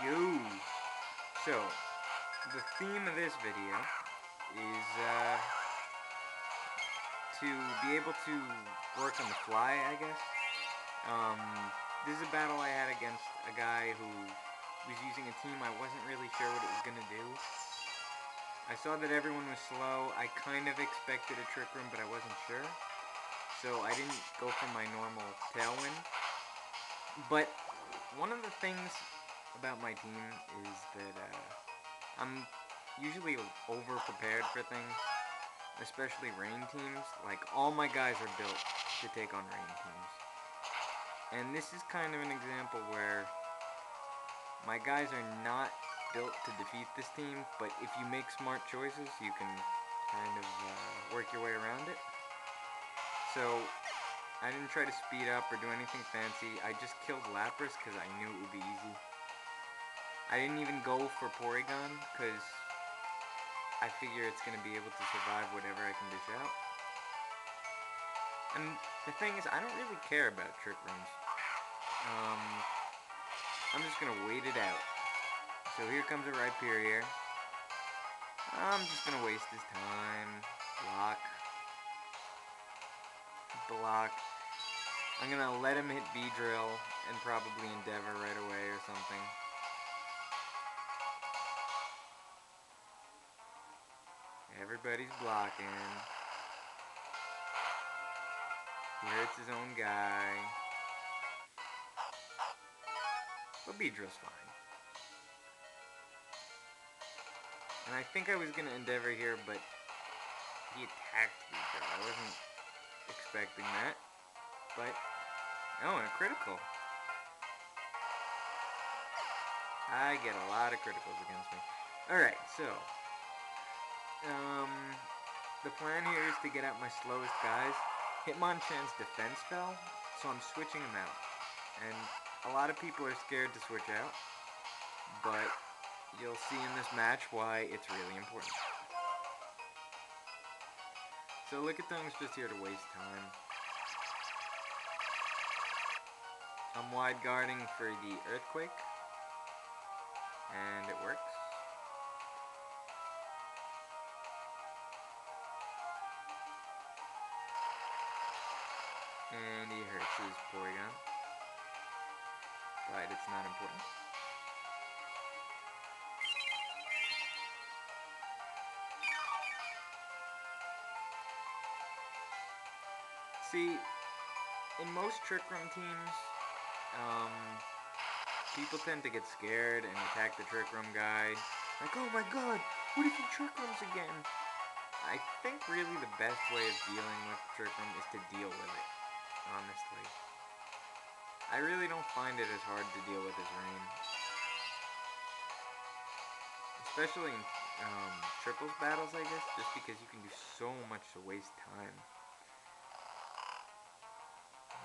Yo! So, the theme of this video is to be able to work on the fly, I guess. Um, this is a battle I had against a guy who was using a team I wasn't really sure what it was going to do. I saw that everyone was slow. I kind of expected a trick room, but I wasn't sure. So I didn't go for my normal tailwind. But one of the things about my team is that I'm usually over-prepared for things, especially rain teams. Like, all my guys are built to take on rain teams. And this is kind of an example where my guys are not built to defeat this team, but if you make smart choices, you can kind of work your way around it. So, I didn't try to speed up or do anything fancy. I just killed Lapras because I knew it would be easy. I didn't even go for Porygon because I figure it's going to be able to survive whatever I can dish out. And the thing is, I don't really care about trick rooms. I'm just going to wait it out. So here comes a Rhyperior. I'm just going to waste his time. Block. Block. I'm going to let him hit Beedrill and probably Endeavor right away or something. Everybody's blocking. He hurts his own guy. But Beedrill's fine. And I think I was going to Endeavor here, but he attacked Beedrill. I wasn't expecting that. But, oh, and a critical. I get a lot of criticals against me. Alright, so, the plan here is to get out my slowest guys. Hitmonchan's defense fell, so I'm switching him out. And a lot of people are scared to switch out, but you'll see in this match why it's really important. So Lickitun's just here to waste time. I'm wide guarding for the Earthquake, and it works. And he hurts his Porygon, but it's not important. See, in most Trick Room teams, people tend to get scared and attack the Trick Room guy. Like, oh my god, what if he Trick Rooms again? I think really the best way of dealing with Trick Room is to deal with it, honestly. I really don't find it as hard to deal with as Rain. Especially in triples battles, I guess, just because you can do so much to waste time.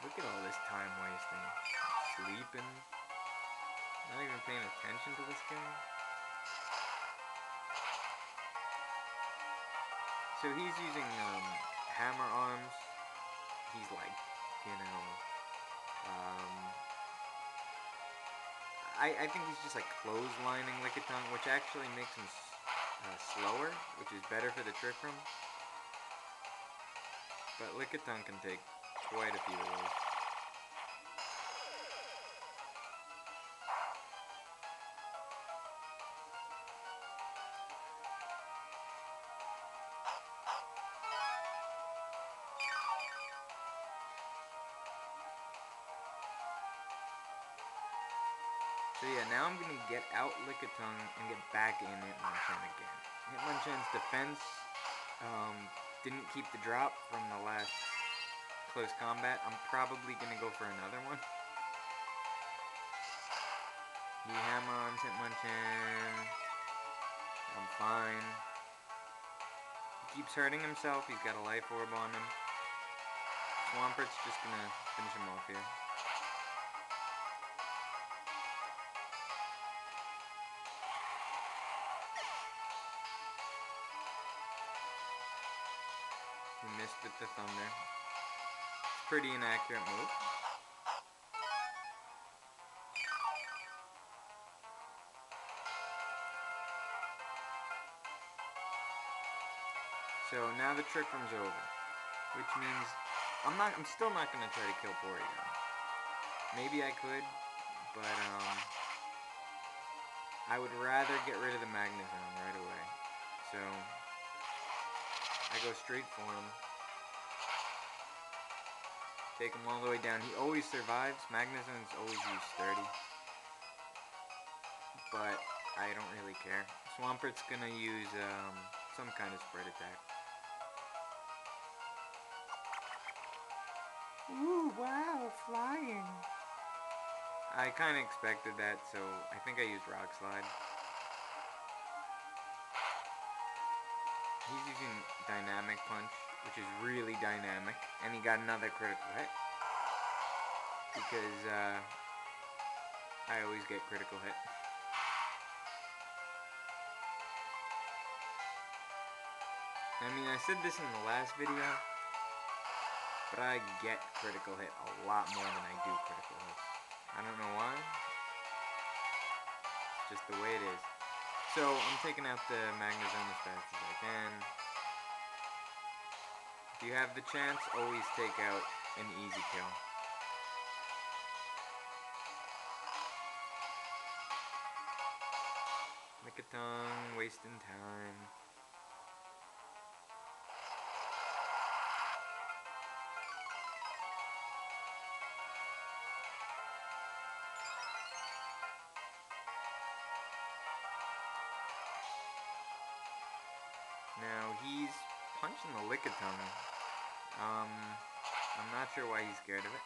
Look at all this time wasting. Sleeping. Not even paying attention to this guy. So he's using hammer arms. He's like, you know, I think he's just like clotheslining Lickitung, which actually makes him slower, which is better for the Trick Room. But Lickitung can take quite a few of those. So yeah, now I'm going to get out Lickitung and get back in Hitmonchan again. Hitmonchan's defense didn't keep the drop from the last close combat. I'm probably going to go for another one. He hammer arms Hitmonchan. I'm fine. He keeps hurting himself. He's got a life orb on him. Swampert's just going to finish him off here. He missed with the Thunder. It's a pretty inaccurate move. So now the trick room's over, which means I'm still not gonna try to kill Porygon. Maybe I could, but I would rather get rid of the Magnezone right away. So I go straight for him. Take him all the way down. He always survives. Magnezone's always used sturdy. But I don't really care. Swampert's gonna use some kind of spread attack. Ooh, wow, flying. I kind of expected that, so I think I used Rock Slide. He's using Dynamic Punch, which is really dynamic, and he got another critical hit. Because I always get critical hit. I mean, I said this in the last video, but I get critical hit a lot more than I do critical hits. I don't know why. It's just the way it is. So, I'm taking out the Magnezone as fast as I can. If you have the chance, always take out an easy kill. Lickitung, wasting time. Now, he's punching the Lickitung. I'm not sure why he's scared of it.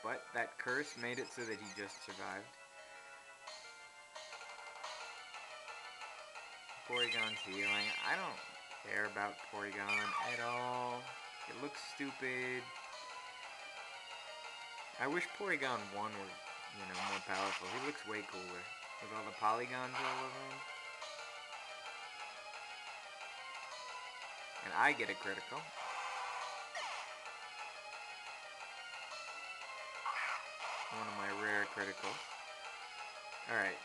But that curse made it so that he just survived. Porygon's healing. I don't care about Porygon at all. It looks stupid. I wish Porygon 1 were, more powerful. He looks way cooler with all the polygons all over him. And I get a critical. One of my rare criticals. Alright.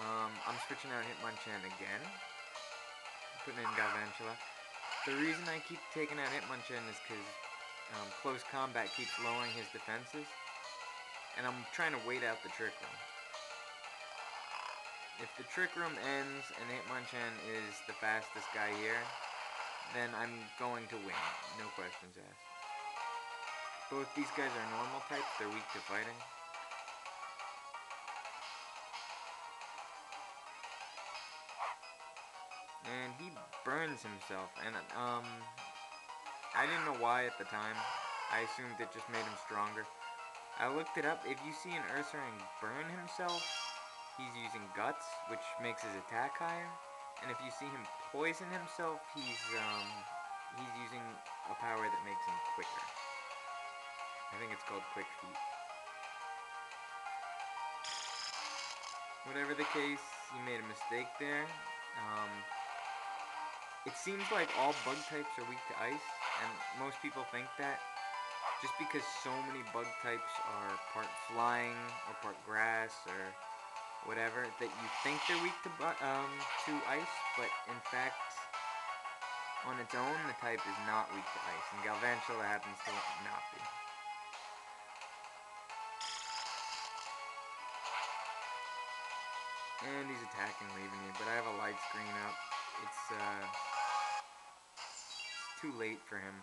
I'm switching out Hitmonchan again. Putting in Galvantula. The reason I keep taking out Hitmonchan is because close combat keeps lowering his defenses. And I'm trying to wait out the Trick Room. If the Trick Room ends and Hitmonchan is the fastest guy here, then I'm going to win. No questions asked. Both these guys are normal types. They're weak to fighting. And he burns himself. And I didn't know why at the time. I assumed it just made him stronger. I looked it up. If you see an Ursaring burn himself, he's using Guts, which makes his attack higher. And if you see him poison himself, he's using a power that makes him quicker. I think it's called Quick Feet. Whatever the case, he made a mistake there. It seems like all bug types are weak to ice, and most people think that. Just because so many bug types are part flying or part grass or whatever, that you think they're weak to ice, but in fact, on its own, the type is not weak to ice, and Galvantula happens to not be. And he's attacking, leaving me, but I have a light screen up. It's too late for him.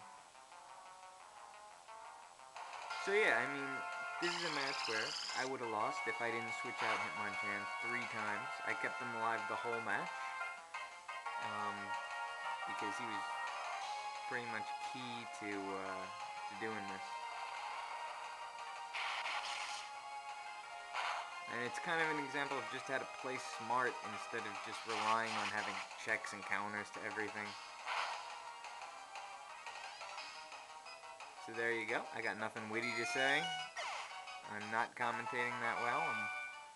So yeah, I mean, this is a match where I would have lost if I didn't switch out Hitmonchan 3 times. I kept him alive the whole match. Because he was pretty much key to doing this. And it's kind of an example of just how to play smart instead of just relying on having checks and counters to everything. So there you go. I got nothing witty to say. I'm not commentating that well. I'm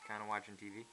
kind of watching TV.